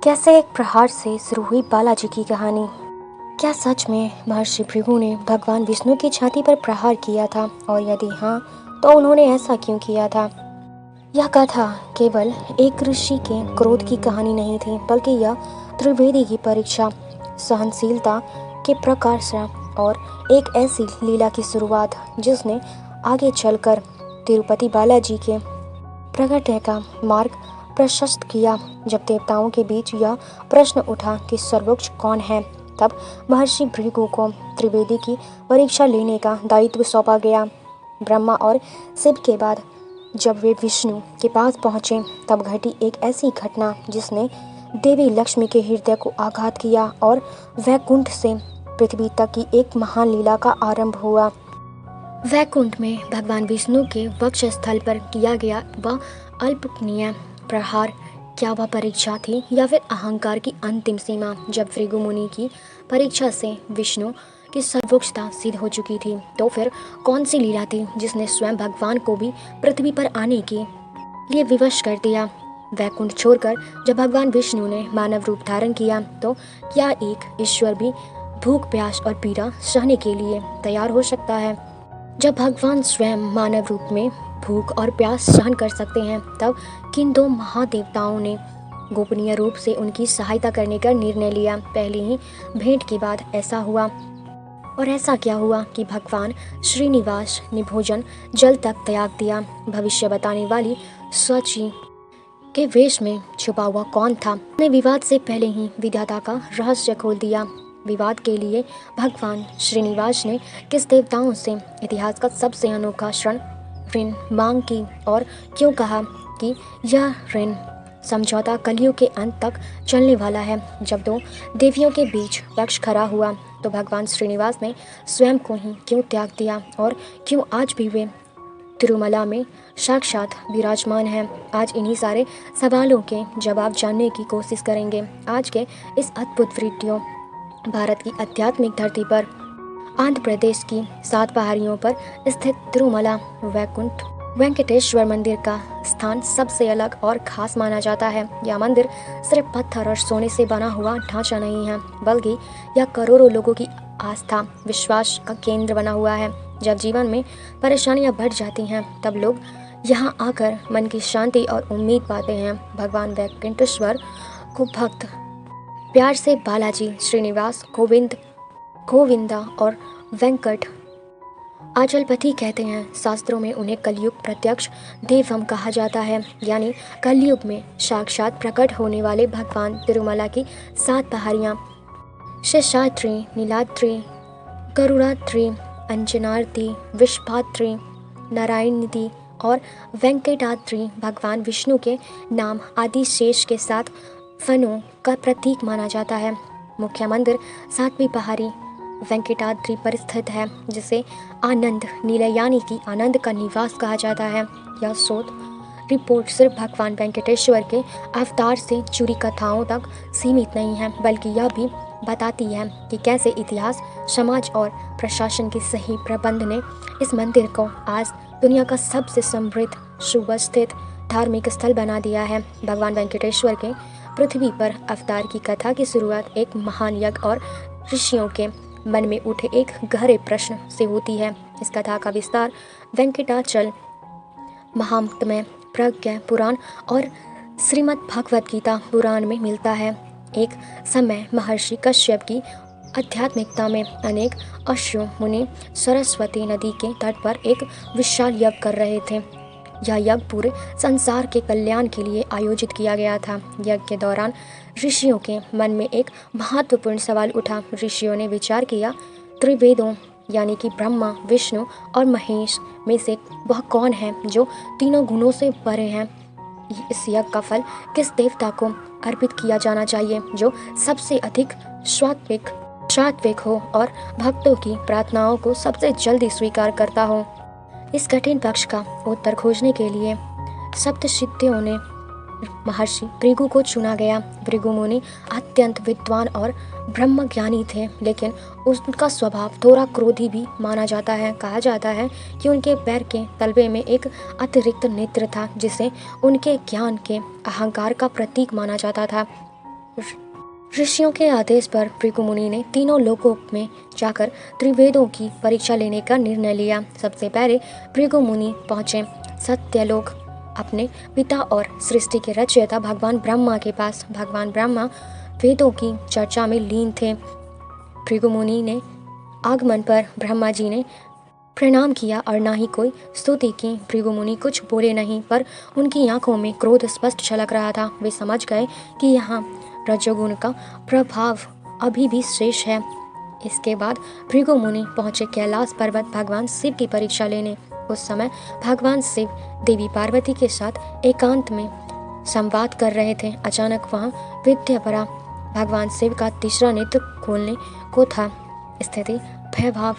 कैसे एक प्रहार से शुरू हुई बालाजी की कहानी। क्या सच में महर्षि भृगु ने भगवान विष्णु की छाती पर प्रहार किया था, और यदि हाँ तो उन्होंने ऐसा क्यों किया था। यह कथा केवल एक ऋषि के क्रोध की कहानी नहीं थी, बल्कि यह त्रिवेदी की परीक्षा, सहनशीलता के प्रकाश और एक ऐसी लीला की शुरुआत जिसने आगे चलकर तिरुपति बालाजी के प्रगट्य का मार्ग प्रशस्त किया। जब देवताओं के बीच यह प्रश्न उठा कि सर्वोच्च कौन है, तब महर्षि भृगु को त्रिवेदी की परीक्षा लेने का दायित्व सौंपा गया। ब्रह्मा और शिव के बाद जब वे विष्णु के पास पहुँचे, तब घटी एक ऐसी घटना जिसने देवी लक्ष्मी के हृदय को आघात किया और वैकुंठ से पृथ्वी तक की एक महान लीला का आरंभ हुआ। वैकुंठ में भगवान विष्णु के वक्ष स्थल पर किया गया वह अल्पनीय प्रहार, क्या वह परीक्षा थी या फिर अहंकार की अंतिम सीमा। जब भृगु मुनि की परीक्षा से विष्णु की सर्वोच्चता सिद्ध हो चुकी थी, तो फिर कौन सी लीला थी जिसने स्वयं भगवान को भी पृथ्वी पर आने के लिए विवश कर दिया। वैकुंठ छोड़कर जब भगवान विष्णु ने मानव रूप धारण किया, तो क्या एक ईश्वर भी भूख, प्यास और पीड़ा सहने के लिए तैयार हो सकता है। जब भगवान स्वयं मानव रूप में भूख और प्यास सहन कर सकते हैं, तब किन दो महादेवताओं ने गोपनीय रूप से उनकी सहायता करने का निर्णय लिया। पहले ही भेंट के बाद ऐसा हुआ, और ऐसा क्या हुआ कि भगवान श्रीनिवास ने भोजन जल तक त्याग दिया। भविष्य बताने वाली स्वची के वेश में छुपा हुआ कौन था, ने विवाद से पहले ही विधाता का रहस्य खोल दिया। विवाद के लिए भगवान श्रीनिवास ने किस देवताओं से इतिहास का सबसे अनोखा ऋण मांग की, और क्यों कहा कि यह ऋण समझौता कलयुग के अंत तक चलने वाला है। जब दो देवियों के बीच पक्ष खड़ा हुआ, तो भगवान श्रीनिवास ने स्वयं को ही क्यों त्याग दिया, और क्यों आज भी वे तिरुमला में साक्षात विराजमान हैं। आज इन्हीं सारे सवालों के जवाब जानने की कोशिश करेंगे आज के इस अद्भुत वीडियो। भारत की आध्यात्मिक धरती पर आंध्र प्रदेश की 7 पहाड़ियों पर स्थित तिरुमला वैकुंठ वेंकटेश्वर मंदिर का स्थान सबसे अलग और खास माना जाता है। यह मंदिर सिर्फ पत्थर और सोने से बना हुआ ढांचा नहीं है, बल्कि यह करोड़ों लोगों की आस्था, विश्वास का केंद्र बना हुआ है। जब जीवन में परेशानियां बढ़ जाती हैं, तब लोग यहाँ आकर मन की शांति और उम्मीद पाते हैं। भगवान वेंकटेश्वर को भक्त प्यार से बालाजी, श्रीनिवास, गोविंदा और वेंकट आचलपति कहते हैं। शास्त्रों में उन्हें कलयुग प्रत्यक्ष देवम कहा जाता है, यानी कलयुग में साक्षात प्रकट होने वाले भगवान। तिरुमला की 7 पहाड़ियाँ शेषाद्रि, नीलाद्रि, गरुड़ाद्रि, अंजनाद्रि, विश्वाद्रि, नारायणाद्रि और वेंकटाद्रि भगवान विष्णु के नाम आदि शेष के 7 फनों का प्रतीक माना जाता है। मुख्य मंदिर 7वीं पहाड़ी वेंकटाद्रि पर स्थित है, जिसे आनंद निलय यानी कि आनंद का निवास कहा जाता है। यह शोध रिपोर्ट सिर्फ भगवान वेंकटेश्वर के अवतार से जुड़ी कथाओं तक सीमित नहीं है, बल्कि यह भी बताती है कि कैसे इतिहास, समाज और प्रशासन के सही प्रबंध ने इस मंदिर को आज दुनिया का सबसे समृद्ध, सुव्यवस्थित धार्मिक स्थल बना दिया है। भगवान वेंकटेश्वर के पृथ्वी पर अवतार की कथा की शुरुआत एक महान यज्ञ और ऋषियों के मन में उठे एक गहरे प्रश्न से होती है। इस कथा का विस्तार वेंकटाचल महात्म्य, प्रज्ञा पुराण और श्रीमद् भगवद गीता पुराण में मिलता है। एक समय महर्षि कश्यप की आध्यात्मिकता में अनेक ऋषि मुनि सरस्वती नदी के तट पर एक विशाल यज्ञ कर रहे थे। यह यज्ञ पूरे संसार के कल्याण के लिए आयोजित किया गया था। यज्ञ के दौरान ऋषियों के मन में एक महत्वपूर्ण सवाल उठा। ऋषियों ने विचार किया, त्रिवेदों यानी कि ब्रह्मा, विष्णु और महेश में से वह कौन है जो तीनों गुणों से परे हैं। इस यज्ञ का फल किस देवता को अर्पित किया जाना चाहिए, जो सबसे अधिक सात्विक हो और भक्तों की प्रार्थनाओं को सबसे जल्दी स्वीकार करता हो। इस कठिन पक्ष का उत्तर खोजने के लिए सप्तऋषियों ने महर्षि भृगु को चुना गया। भृगु मुनि अत्यंत विद्वान और ब्रह्मज्ञानी थे, लेकिन उनका स्वभाव थोड़ा क्रोधी भी माना जाता है। कहा जाता है कि उनके पैर के तलवे में एक अतिरिक्त नेत्र था, जिसे उनके ज्ञान के अहंकार का प्रतीक माना जाता था। ऋषियों के आदेश पर भृगु मुनि ने तीनों लोकों में जाकर त्रिवेदों की परीक्षा लेने का निर्णय लिया। सबसे पहले भृगु मुनि पहुंचे सत्यलोक अपने पिता और सृष्टि के रचयिता भगवान ब्रह्मा के पास। भगवान ब्रह्मा वेदों की चर्चा में लीन थे। भृगु मुनि ने आगमन पर ब्रह्मा जी ने प्रणाम किया और ना ही कोई स्तुति की। भृगु मुनि कुछ बोले नहीं, पर उनकी आंखों में क्रोध स्पष्ट झलक रहा था। वे समझ गए कि यहाँ रजोगुण का प्रभाव अभी भी शेष है। इसके बाद भृगु मुनि पहुंचे कैलाश पर्वत भगवान शिव की परीक्षा लेने। उस समय भगवान शिव देवी पार्वती के साथ एकांत में संवाद कर रहे थे। अचानक वहां विद्यापरा भगवान शिव का तीसरा नेत्र खोलने को था। स्थिति भयावह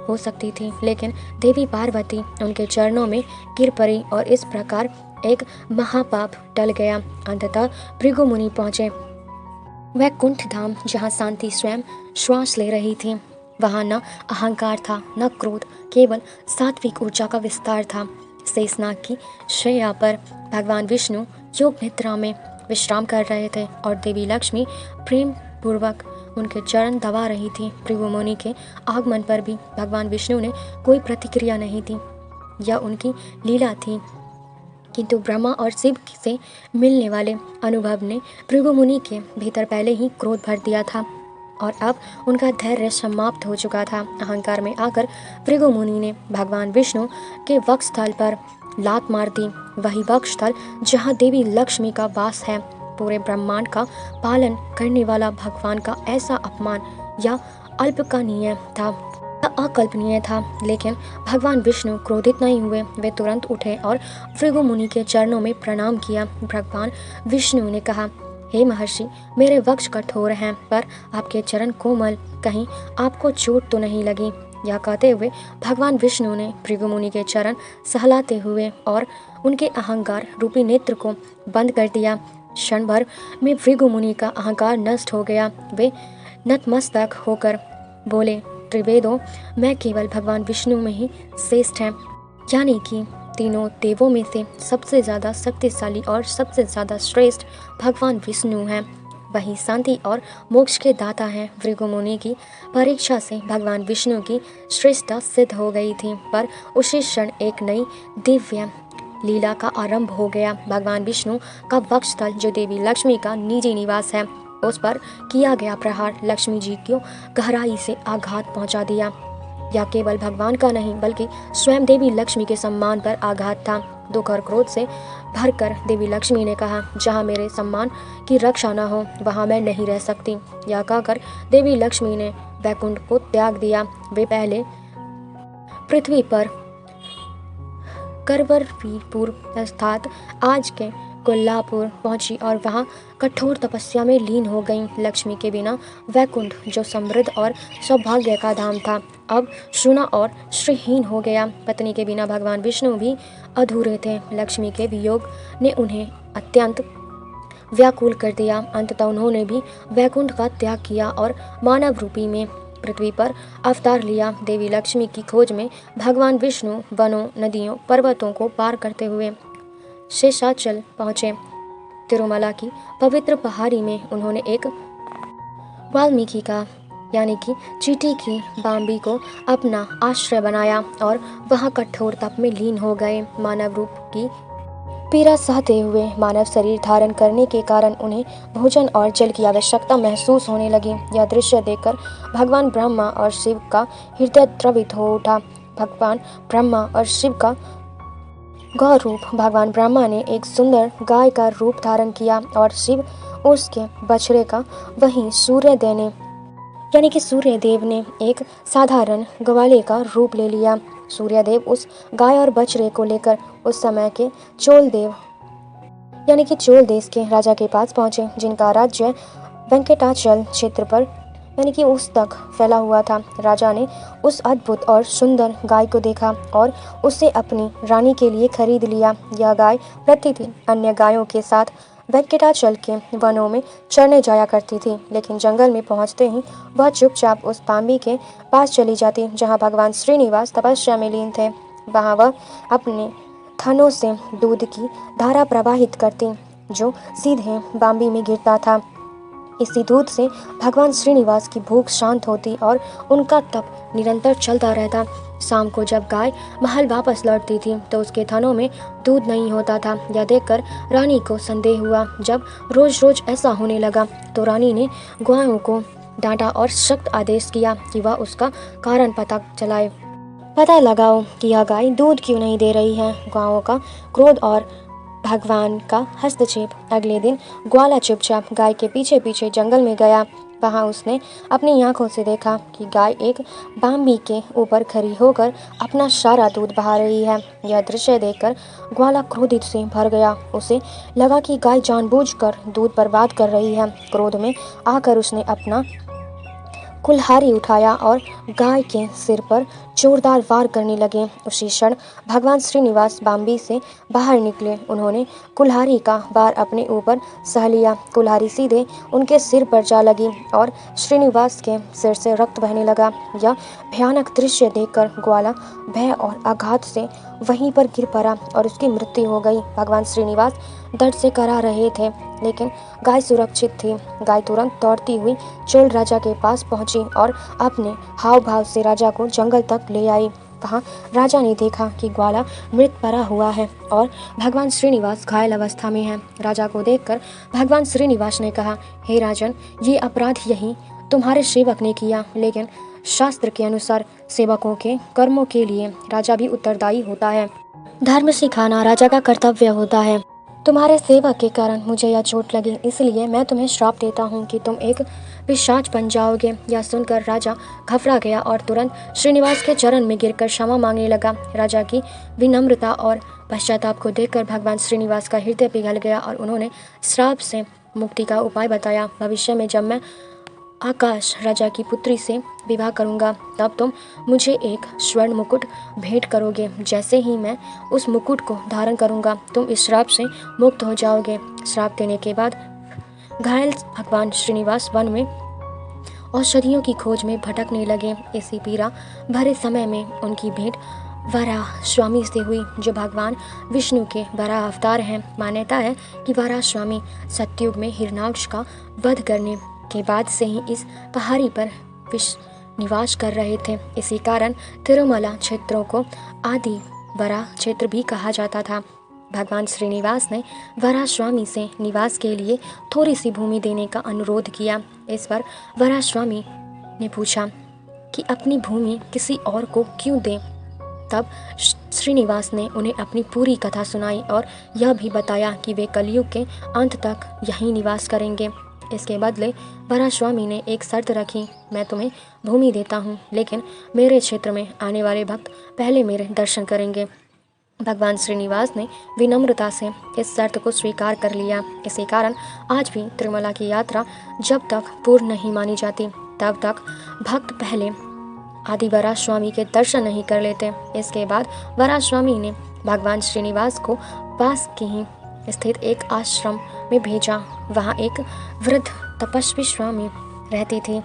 हो सकती थी, लेकिन देवी पार्वती उनके चरणों में गिर पड़ी और इस प्रकार एक महापाप टल गया। अंततः भृगु मुनि पहुंचे वैकुंठ धाम, जहाँ शांति स्वयं श्वास ले रही थी। वहाँ न अहंकार था न क्रोध, केवल सात्विक ऊर्जा का विस्तार था। शेषनाग की शैया पर भगवान विष्णु योग निद्रा में विश्राम कर रहे थे और देवी लक्ष्मी प्रेम पूर्वक उनके चरण दबा रही थी। भृगु मुनि के आगमन पर भी भगवान विष्णु ने कोई प्रतिक्रिया नहीं दी। यह उनकी लीला थी, किंतु ब्रह्मा और शिव से मिलने वाले अनुभव ने भृगु मुनि के भीतर पहले ही क्रोध भर दिया था और अब उनका धैर्य समाप्त हो चुका था। अहंकार में आकर भृगु मुनि ने भगवान विष्णु के वक्षस्थल पर लात मार दी। वही वक्षस्थल जहाँ देवी लक्ष्मी का वास है। पूरे ब्रह्मांड का पालन करने वाला भगवान का ऐसा अपमान या अल्पकानीय था, अकल्पनीय था। लेकिन भगवान विष्णु क्रोधित नहीं हुए। वे तुरंत उठे और भृगु मुनि के चरणों में प्रणाम किया। भगवान विष्णु ने कहा, हे महर्षि, मेरे वक्ष कठोर हैं, पर आपके चरण कोमल, कहीं आपको चोट तो नहीं लगी? यह कहते हुए भगवान विष्णु ने भृगु मुनि के चरण सहलाते हुए और उनके अहंकार रूपी नेत्र को बंद कर दिया। क्षण भर में भृगु मुनि का अहंकार नष्ट हो गया। वे नतमस्तक होकर बोले, त्रिवेदों में केवल भगवान विष्णु में ही श्रेष्ठ हैं, यानी कि तीनों देवों में से सबसे ज़्यादा शक्तिशाली और सबसे ज़्यादा श्रेष्ठ भगवान विष्णु हैं। वही शांति और मोक्ष के दाता हैं। भृगु मुनि की परीक्षा से भगवान विष्णु की श्रेष्ठता सिद्ध हो गई थी, पर उसी क्षण एक नई दिव्य लीला का आरंभ हो गया। भगवान विष्णु का वक्षस्थल, जो देवी लक्ष्मी का निजी निवास है, उस पर किया गया प्रहार लक्ष्मी जी को गहराई से आघात पहुंचा दिया। यह केवल भगवान का नहीं, बल्कि स्वयं देवी लक्ष्मी के सम्मान पर आघात था। दुख और क्रोध से भरकर देवी लक्ष्मी ने कहा, जहाँ मेरे सम्मान की रक्षा न हो, वहाँ मैं नहीं रह सकती। यह कहकर देवी लक्ष्मी ने वैकुंठ को त्याग दिया। वे पहले पृथ्वी पर करवरवीरपुर अर्थात आज के कोल्हापुर पहुंची और वहां कठोर तपस्या में लीन हो गईं। लक्ष्मी के बिना वैकुंठ, जो समृद्ध और सौभाग्य का धाम था, अब शून्य और श्रीहीन हो गया। पत्नी के बिना भगवान विष्णु भी अधूरे थे। लक्ष्मी के वियोग ने उन्हें अत्यंत व्याकुल कर दिया। अंततः उन्होंने भी वैकुंठ का त्याग किया और मानव रूपी में पृथ्वी पर अवतार लिया। देवी लक्ष्मी की खोज में भगवान विष्णु वनों, नदियों, पर्वतों को पार करते हुए शेषाचल पहुँचे। तिरुमला की पवित्र पहाड़ी में उन्होंने एक वाल्मीकि का यानी कि चींटी की बाम्बी को अपना आश्रय बनाया और वहाँ कठोर तप में लीन हो गए। मानव रूप की पीड़ा सहते हुए मानव शरीर धारण करने के कारण उन्हें भोजन और जल की आवश्यकता महसूस होने लगी। यह दृश्य देखकर भगवान ब्रह्मा और शिव का हृदय द्रवित हो उठा। भगवान ब्रह्मा और शिव का गौ रूप। भगवान ब्रह्मा ने एक सुंदर गाय का रूप धारण किया और शिव उसके बछड़े का, वहीं सूर्यदेव ने यानी कि सूर्यदेव ने एक साधारण ग्वाले का रूप ले लिया। सूर्यदेव उस गाय और बछड़े को लेकर उस समय के चोल देव यानी कि चोल देश के राजा के पास पहुंचे, जिनका राज्य वेंकटाचल क्षेत्र पर यानी कि उस तक फैला हुआ था। राजा ने उस अद्भुत और सुंदर गाय को देखा और उसे अपनी रानी के लिए खरीद लिया। यह गाय प्रतिदिन अन्य गायों के साथ वेंकटाचल के वनों में चरने जाया करती थी, लेकिन जंगल में पहुंचते ही वह चुपचाप उस बाम्बी के पास चली जाती, जहां भगवान श्रीनिवास तपस्या में लीन थे। वहां वह अपने थनों से दूध की धारा प्रवाहित करती, जो सीधे बाम्बी में गिरता था। इसी दूध से भगवान श्रीनिवास की भूख शांत होती और उनका तप निरंतर चलता रहता। शाम को जब गाय महल वापस लौटती थी तो उसके थनों में दूध नहीं होता था। यह देखकर रानी को संदेह हुआ। जब रोज रोज ऐसा होने लगा तो रानी ने गायों को डांटा और सख्त आदेश किया कि वह उसका कारण पता लगाओ कि यह गाय दूध क्यों नहीं दे रही है। गायों का क्रोध और भगवान का हस्तक्षेप। अगले दिन ग्वाला चुपचाप गाय के पीछे पीछे जंगल में गया। वहां उसने अपनी आंखों से देखा कि गाय एक बाम्बी के ऊपर खड़ी होकर अपना सारा दूध बहा रही है। यह दृश्य देखकर ग्वाला क्रोधित से भर गया। उसे लगा कि गाय जानबूझकर दूध बर्बाद कर रही है। क्रोध में आकर उसने अपना कुल्हाड़ी उठाया और गाय के सिर पर जोरदार वार करने लगे। उसी क्षण भगवान श्रीनिवास बाम्बी से बाहर निकले। उन्होंने कुल्हाड़ी का वार अपने ऊपर सह लिया। कुल्हाड़ी सीधे उनके सिर पर जा लगी और श्रीनिवास के सिर से रक्त बहने लगा। यह भयानक दृश्य देखकर ग्वाला भय और आघात से वहीं पर गिर पड़ा और उसकी मृत्यु हो गई। भगवान श्रीनिवास दर्द से करा रहे थे लेकिन गाय सुरक्षित थी। गाय तुरंत दौड़ती हुई चोल राजा के पास पहुंची और अपने हाव भाव से राजा को जंगल तक ले आई। वहां राजा ने देखा कि ग्वाला मृत पड़ा हुआ है और भगवान श्रीनिवास घायल अवस्था में है। राजा को देखकर भगवान श्रीनिवास ने कहा, हे राजन, ये अपराध यही तुम्हारे सेवक ने किया, लेकिन शास्त्र के अनुसार सेवकों के कर्मों के लिए राजा भी उत्तरदायी होता है। धर्म सिखाना राजा का कर्तव्य होता है। तुम्हारे सेवक के कारण मुझे यह चोट लगी, इसलिए मैं तुम्हें श्राप देता हूँ कि तुम एक पिशाच बन जाओगे। यह सुनकर राजा घबरा गया और तुरंत श्रीनिवास के चरण में गिरकर क्षमा मांगने लगा। राजा की विनम्रता और पश्चाताप को देखकर भगवान श्रीनिवास का हृदय पिघल गया और उन्होंने श्राप से मुक्ति का उपाय बताया। भविष्य में जब मैं आकाश राजा की पुत्री से विवाह करूंगा तब तुम मुझे एक स्वर्ण मुकुट भेंट करोगे। जैसे ही मैं उस मुकुट को धारण करूंगा तुम इस श्राप से मुक्त हो जाओगे। श्राप देने के बाद घायल भगवान श्रीनिवास वन में औषधियों की खोज में भटकने लगे। इसी पीड़ा भरे समय में उनकी भेंट वराह स्वामी से हुई, जो भगवान विष्णु के वराह अवतार हैं। मान्यता है कि वराह स्वामी सतयुग में हिरण्याक्ष का वध करने के बाद से ही इस पहाड़ी पर निवास कर रहे थे। इसी कारण तिरुमला क्षेत्रों को आदि वराह क्षेत्र भी कहा जाता था। भगवान श्रीनिवास ने वराह स्वामी से निवास के लिए थोड़ी सी भूमि देने का अनुरोध किया। इस पर वराह स्वामी ने पूछा कि अपनी भूमि किसी और को क्यों दें। तब श्रीनिवास ने उन्हें अपनी पूरी कथा सुनाई और यह भी बताया कि वे कलयुग के अंत तक यहीं निवास करेंगे। इसके बदले वराह स्वामी ने एक शर्त रखी, मैं तुम्हें भूमि देता हूँ, लेकिन मेरे क्षेत्र में आने वाले भक्त पहले मेरे दर्शन करेंगे। भगवान श्रीनिवास ने विनम्रता से इस शर्त को स्वीकार कर लिया। इसी कारण आज भी तिरुमला की यात्रा जब तक पूर्ण नहीं मानी जाती तब तक भक्त पहले आदि वराह स्वामी के दर्शन नहीं कर लेते। इसके बाद वराह स्वामी ने भगवान श्रीनिवास को पास के ही स्थित एक आश्रम में भेजा। वहाँ एक वृद्ध तपस्वी स्वामी रहती थी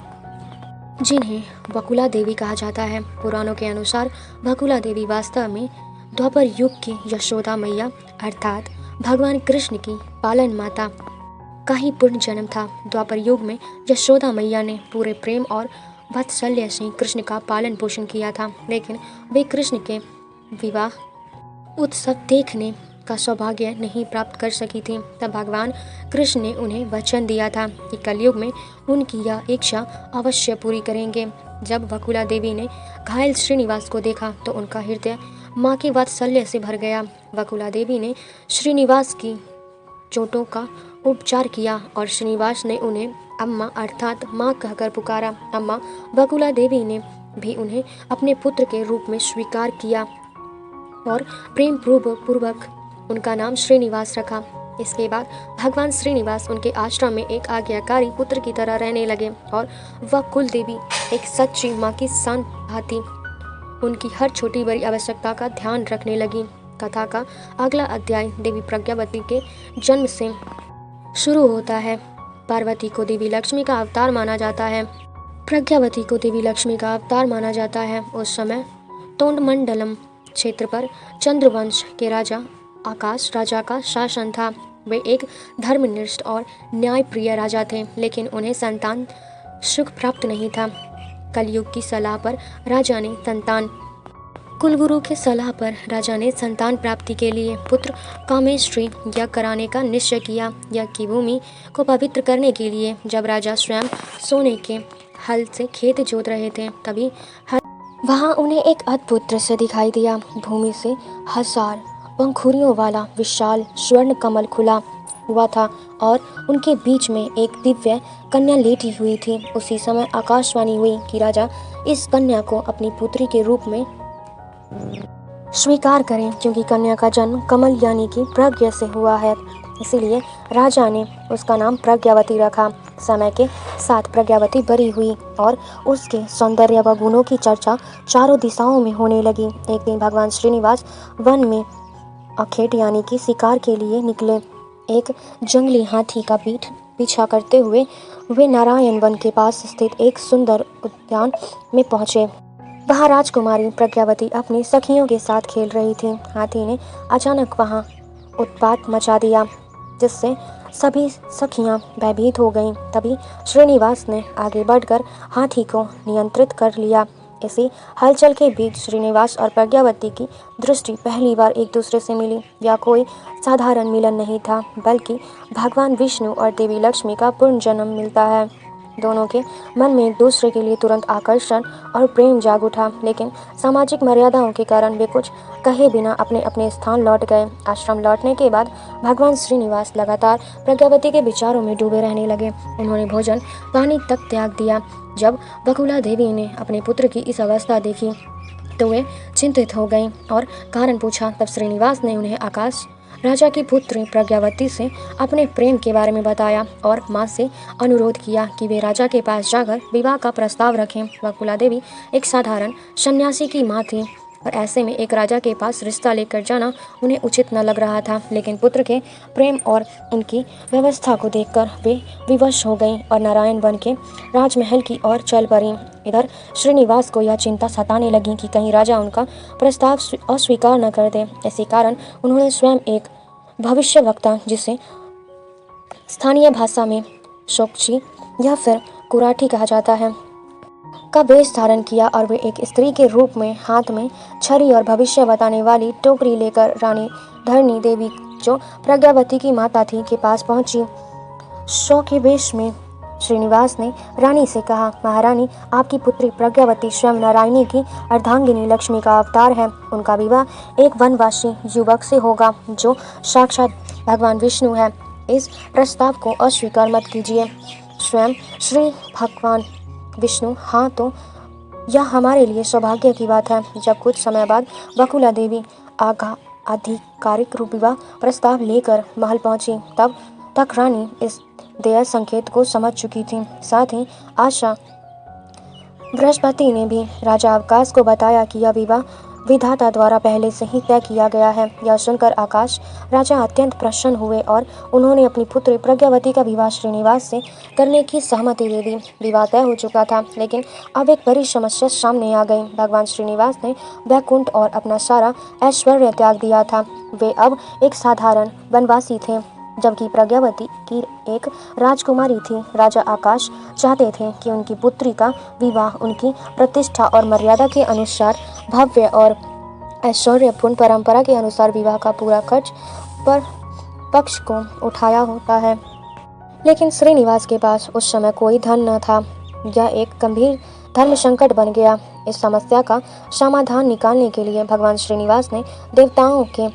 जिन्हें वकुला देवी कहा जाता है। पुराणों के अनुसार वकुला देवी वास्तव में द्वापर युग की यशोदा मैया अर्थात भगवान कृष्ण की पालन माता का ही पूर्ण जन्म था। द्वापर युग में यशोदा मैया ने पूरे प्रेम और वात्सल्य से कृष्ण का पालन पोषण किया था, लेकिन वे कृष्ण के विवाह उत्सव देखने का सौभाग्य नहीं प्राप्त कर सकी थी। तब भगवान कृष्ण ने उन्हें वचन दिया था कि कलयुग में उनकी यह इच्छा अवश्य पूरी करेंगे। जब वकुला देवी ने घायल श्रीनिवास को देखा तो उनका हृदय माँ के वात्सल्य से भर गया। वकुला देवी ने श्रीनिवास की चोटों का उपचार किया और श्रीनिवास ने उन्हें अम्मा अर्थात माँ कहकर पुकारा। अम्मा वकुला देवी ने भी उन्हें अपने पुत्र के रूप में स्वीकार किया और प्रेम पूर्वक उनका नाम श्रीनिवास रखा। इसके बाद भगवान श्रीनिवास उनके आश्रम में एक आज्ञाकारी पुत्र की तरह रहने लगे और वह कुल देवी एक सच्ची माँ की शान भांति उनकी हर छोटी बड़ी आवश्यकता का ध्यान रखने लगी। कथा का अगला अध्याय देवी प्रज्ञावती के जन्म से शुरू होता है। पार्वती को देवी लक्ष्मी का अवतार माना जाता है। प्रज्ञावती को देवी लक्ष्मी का अवतार माना जाता है। उस समय तोंडमंडलम क्षेत्र पर चंद्रवंश के राजा आकाश राजा का शासन था। वे एक धर्मनिष्ठ और न्यायप्रिय राजा थे, लेकिन उन्हें संतान सुख प्राप्त नहीं था। कलयुग की सलाह पर राजा ने कुलगुरु की सलाह पर राजा ने संतान प्राप्ति के लिए पुत्र कामेष्टि यज्ञ कराने का निश्चय किया। यज्ञ की भूमि को पवित्र करने के लिए जब राजा स्वयं सोने के हल से खेत जोत रहे थे, तभी वहां उन्हें एक अद्भुत दृश्य दिखाई दिया। भूमि से 1000 पंखुड़ियों वाला विशाल स्वर्ण कमल खुला हुआ था और उनके बीच में एक दिव्य कन्या लेटी हुई थी। उसी समय आकाशवाणी हुई कि राजा इस कन्या को अपनी पुत्री के रूप में स्वीकार करें, क्योंकि कन्या का जन्म कमल यानी कि प्रज्ञा से हुआ है। इसीलिए राजा ने उसका नाम प्रज्ञावती रखा। समय के साथ प्रज्ञावती बड़ी हुई और उसके सौंदर्य व गुणों की चर्चा चारों दिशाओं में होने लगी। एक दिन भगवान श्रीनिवास वन में अखेट यानी कि शिकार के लिए निकले। एक जंगली हाथी का पीछा करते हुए वे नारायण वन के पास स्थित एक सुंदर उद्यान में पहुंचे। वहां राजकुमारी प्रज्ञावती अपनी सखियों के साथ खेल रही थी। हाथी ने अचानक वहां उत्पात मचा दिया, जिससे सभी सखियां भयभीत हो गईं। तभी श्रीनिवास ने आगे बढ़कर हाथी को नियंत्रित कर लिया। इसी हलचल के बीच श्रीनिवास और प्रज्ञावती की दृष्टि पहली बार एक दूसरे से मिली। यह कोई साधारण मिलन नहीं था, बल्कि भगवान विष्णु और देवी लक्ष्मी का पुनर्जन्म मिलता है। दोनों के मन में एक दूसरे के लिए तुरंत आकर्षण और प्रेम जाग उठा, लेकिन सामाजिक मर्यादाओं के कारण वे कुछ कहे बिना अपने अपने स्थान लौट गए। आश्रम लौटने के बाद भगवान श्रीनिवास लगातार प्रज्ञावती के विचारों में डूबे रहने लगे। उन्होंने भोजन पानी तक त्याग दिया। जब बकुला देवी ने अपने पुत्र की इस अवस्था देखी तो वे चिंतित हो गईं और कारण पूछा। तब श्रीनिवास ने उन्हें आकाश राजा की पुत्री प्रज्ञावती से अपने प्रेम के बारे में बताया और माँ से अनुरोध किया कि वे राजा के पास जाकर विवाह का प्रस्ताव रखें। बकुला देवी एक साधारण सन्यासी की माँ थी और ऐसे में एक राजा के पास रिश्ता लेकर जाना उन्हें उचित न लग रहा था, लेकिन पुत्र के प्रेम और उनकी व्यवस्था को देखकर वे विवश हो गईं और नारायण वन के राजमहल की ओर चल पड़ीं। इधर श्रीनिवास को यह चिंता सताने लगी कि कहीं राजा उनका प्रस्ताव अस्वीकार न कर दे। इसी कारण उन्होंने स्वयं एक भविष्यवक्ता, जिसे स्थानीय भाषा में शोकची या फिर कुराठी कहा जाता है, का वेश धारण किया और वे एक स्त्री के रूप में हाथ में छड़ी और भविष्य बताने वाली टोकरी लेकर रानी धरणी देवी, जो प्रज्ञावती की माता थी, के पास पहुंची। शौ के वेश में श्रीनिवास ने रानी से कहा, महारानी, आपकी पुत्री प्रज्ञावती स्वयं नारायणी की अर्धांगिनी लक्ष्मी का अवतार है। उनका विवाह एक वनवासी युवक से होगा जो साक्षात भगवान विष्णु है। इस प्रस्ताव को अस्वीकार मत कीजिए। स्वयं श्री भगवान विष्णु हाँ तो यह हमारे लिए सौभाग्य की बात है। जब कुछ समय बाद बकुला देवी आधिकारिक विवाह प्रस्ताव लेकर महल पहुंची, तब तक रानी इस दया संकेत को समझ चुकी थी। साथ ही आशा बृहस्पति ने भी राजा अवकाश को बताया कि यह विवाह विधाता द्वारा पहले से ही तय किया गया है। यह सुनकर आकाश राजा अत्यंत प्रसन्न हुए और उन्होंने अपनी पुत्री प्रज्ञावती का विवाह श्रीनिवास से करने की सहमति दे दी। विवाह तय हो चुका था, लेकिन अब एक बड़ी समस्या सामने आ गई। भगवान श्रीनिवास ने वैकुंठ और अपना सारा ऐश्वर्य त्याग दिया था। वे अब एक साधारण वनवासी थे, जबकि प्रज्ञावती की एक राजकुमारी थी। राजा आकाश चाहते थे कि उनकी पुत्री का विवाह उनकी प्रतिष्ठा और मर्यादा के अनुसार भव्य और ऐश्वर्यपूर्ण परंपरा के अनुसार विवाह का पूरा खर्च पर पक्ष को उठाया होता है, लेकिन श्रीनिवास के पास उस समय कोई धन न था। यह एक गंभीर धर्म संकट बन गया। इस समस्या का समाधान निकालने के लिए भगवान श्रीनिवास ने देवताओं के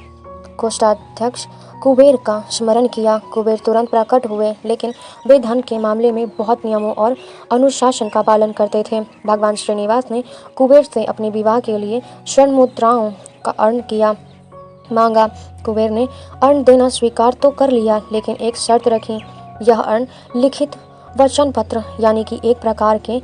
कोषाध्यक्ष कुबेर का स्मरण किया। कुबेर तुरंत प्रकट हुए, लेकिन वे धन के मामले में बहुत नियमों और अनुशासन का पालन करते थे। भगवान श्रीनिवास ने कुबेर से अपने विवाह के लिए स्वर्ण मुद्राओं का अर्ण मांगा। कुबेर ने अर्ण देना स्वीकार तो कर लिया, लेकिन एक शर्त रखी। यह अर्ण लिखित वचन पत्र यानी कि एक प्रकार के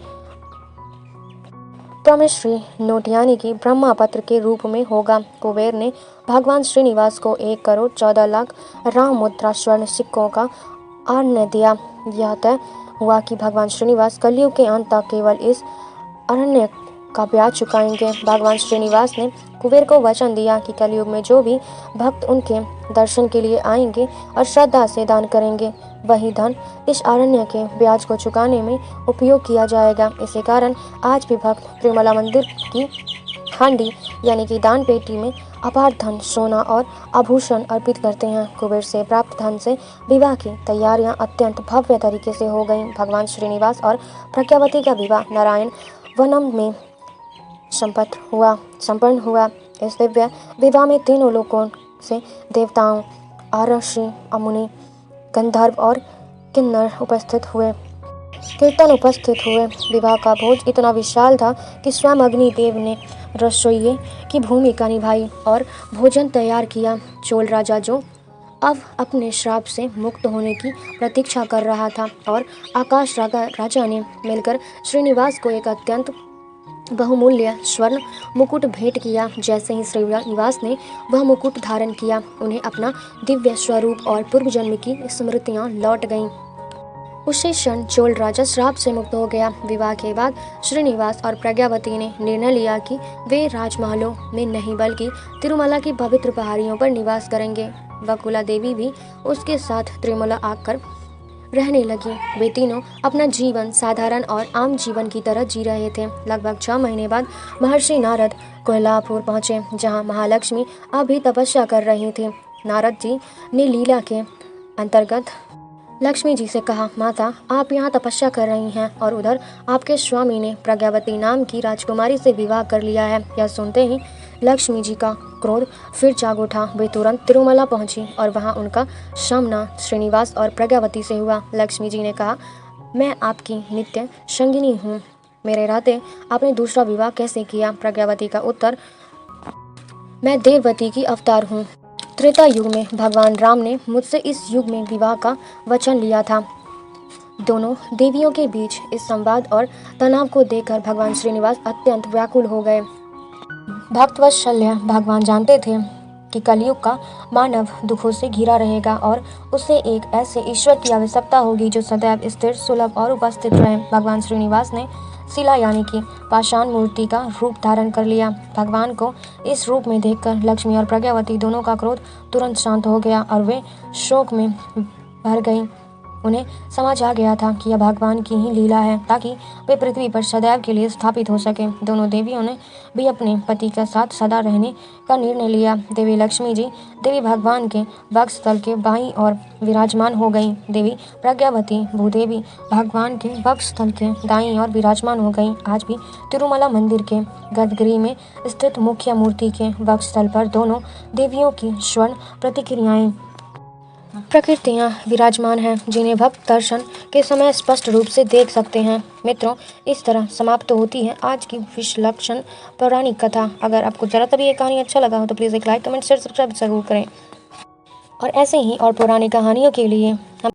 प्रॉमिसरी नोट यानी कि ब्रह्मा पत्र के रूप में होगा। कुबेर ने भगवान श्रीनिवास को 1,14,00,000 राम मुद्रा स्वर्ण सिक्कों का अन्न दिया। यह तय हुआ कि भगवान श्रीनिवास कलयुग के अंत तक केवल इस अरण्य का ब्याज चुकाएंगे। भगवान श्रीनिवास ने कुबेर को वचन दिया कि कलयुग में जो भी भक्त उनके दर्शन के लिए आएंगे और श्रद्धा से दान करेंगे, वही धन इस अरण्य के ब्याज को चुकाने में उपयोग किया जाएगा। इसी कारण आज भी भक्त तिरुमला मंदिर की हांडी यानी कि दान पेटी में अपार धन, सोना और आभूषण अर्पित करते हैं। कुबेर से प्राप्त धन से विवाह की तैयारियां अत्यंत भव्य तरीके से हो गईं। भगवान श्रीनिवास और प्रज्ञावती का विवाह नारायण वनम में संपन्न हुआ। इस दिव्य विवाह में तीनों लोकों से देवताओं, आरषि, अमुनि, गंधर्व और किन्नर कीर्तन उपस्थित हुए। विवाह का भोज इतना विशाल था कि स्वयं अग्निदेव ने रसोइये की भूमिका निभाई और भोजन तैयार किया। चोल राजा, जो अब अपने श्राप से मुक्त होने की प्रतीक्षा कर रहा था, और आकाश राजा ने मिलकर श्रीनिवास को एक अत्यंत बहुमूल्य स्वर्ण मुकुट भेंट किया। जैसे ही श्रीनिवास ने वह मुकुट धारण किया, उन्हें अपना दिव्य स्वरूप और पूर्व जन्म की स्मृतियां लौट गईं। उसी क्षण चोल राजा श्राप से मुक्त हो गया। विवाह के बाद श्रीनिवास और प्रज्ञावती ने निर्णय लिया कि वे राजमहलों में नहीं बल्कि तिरुमला की पवित्र पहाड़ियों पर निवास करेंगे। वकुला देवी भी उसके साथ तिरुमला आकर रहने लगी। वे तीनों अपना जीवन साधारण और आम जीवन की तरह जी रहे थे। लगभग 6 महीने बाद महर्षि नारद कोल्हापुर पहुंचे, जहां महालक्ष्मी अभी तपस्या कर रही थी। नारद जी ने लीला के अंतर्गत लक्ष्मी जी से कहा, माता, आप यहाँ तपस्या कर रही हैं और उधर आपके स्वामी ने प्रज्ञावती नाम की राजकुमारी से विवाह कर लिया है। यह सुनते ही लक्ष्मी जी का क्रोध फिर जाग उठा। वे तुरंत तिरुमला पहुंची और वहां उनका सामना श्रीनिवास और प्रज्ञावती से हुआ। लक्ष्मी जी ने कहा, मैं आपकी नित्य संगिनी हूँ, मेरे रहते आपने दूसरा विवाह कैसे किया? प्रज्ञावती का उत्तर, मैं देववती की अवतार हूँ। त्रेता युग में भगवान राम ने मुझसे इस युग में विवाह का वचन लिया था। दोनों देवियों के बीच इस संवाद और तनाव को देखकर भगवान श्रीनिवास अत्यंत व्याकुल हो गए। भक्तवत्सल्य भगवान जानते थे कि कलयुग का मानव दुखों से घिरा रहेगा और उसे एक ऐसे ईश्वर की आवश्यकता होगी जो सदैव स्थिर, सुलभ और उपस्थित रहे। भगवान श्रीनिवास ने शिला यानी कि पाषाण मूर्ति का रूप धारण कर लिया। भगवान को इस रूप में देखकर लक्ष्मी और प्रज्ञावती दोनों का क्रोध तुरंत शांत हो गया और वे शोक में भर गईं। उन्हें समझ आ गया था कि यह भगवान की ही लीला है ताकि वे पृथ्वी पर सदैव के लिए स्थापित हो सके। दोनों देवियों ने भी अपने पति के साथ सदा रहने का निर्णय लिया। देवी लक्ष्मी जी देवी भगवान के वक्षस्थल के बाईं ओर विराजमान हो गईं। देवी प्रज्ञावती भूदेवी भगवान के वक्षस्थल के दाईं ओर विराजमान हो गईं। आज भी तिरुमला मंदिर के गर्भगृह में स्थित मुख्य मूर्ति के वक्षस्थल पर दोनों देवियों की स्वर्ण प्रतिक्रियाएं प्रकृतियाँ विराजमान हैं, जिन्हें भक्त दर्शन के समय स्पष्ट रूप से देख सकते हैं। मित्रों, इस तरह समाप्त होती है आज की विलक्षण पौराणिक कथा। अगर आपको ज़रा तभी ये कहानी अच्छा लगा हो तो प्लीज़ एक लाइक, कमेंट, शेयर, सब्सक्राइब जरूर करें। और ऐसे ही और पुरानी कहानियों के लिए